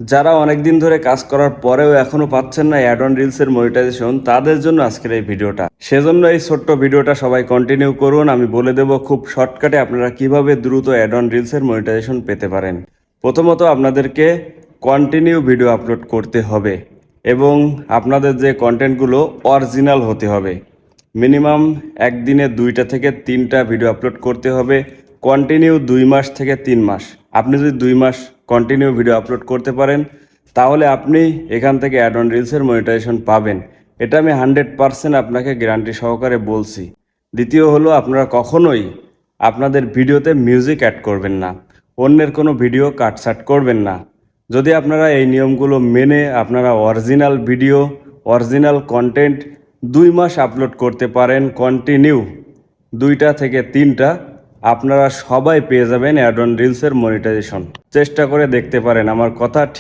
যারা অনেক দিন ধরে কাজ করার পরেও এখনো পাচ্ছেন না অ্যাড অন রিলসের মনিটাইজেশন, তাদের জন্য আজকের এই ভিডিওটা। সেজন্য এই ছোট্ট ভিডিওটা সবাই কন্টিনিউ করুন। আমি বলে দেব খুব শর্টকাটে আপনারা কিভাবে দ্রুত অ্যাড অন রিলসের মনিটাইজেশন পেতে পারেন। প্রথমত আপনাদেরকে কন্টিনিউ ভিডিও আপলোড করতে হবে এবং আপনাদের যে কন্টেন্টগুলো অরিজিনাল হতে হবে। মিনিমাম একদিনে 2টা থেকে 3টা ভিডিও আপলোড করতে হবে, কন্টিনিউ 2 মাস থেকে 3 মাস। আপনি যদি 2 মাস কন্টিনিউ ভিডিও আপলোড করতে পারেন, তাহলে আপনি এখান থেকে অ্যাড অন রিলসের মনিটাইজেশন পাবেন। এটা আমি 100% আপনাকে গ্যারান্টি সহকারে বলছি। দ্বিতীয় হলো, আপনারা কখনোই আপনাদের ভিডিওতে মিউজিক অ্যাড করবেন না, অন্যের কোনো ভিডিও কাটছাট করবেন না। যদি আপনারা এই নিয়মগুলো মেনে আপনারা অরিজিনাল ভিডিও, অরিজিনাল কন্টেন্ট 2 মাস আপলোড করতে পারেন কন্টিনিউ, 2টা থেকে 3টা, আপনারা সবাই পেয়ে যাবেন অ্যাড অন রিলসের মনিটাইজেশন। চেষ্টা করে দেখতে পারেন, আমার কথা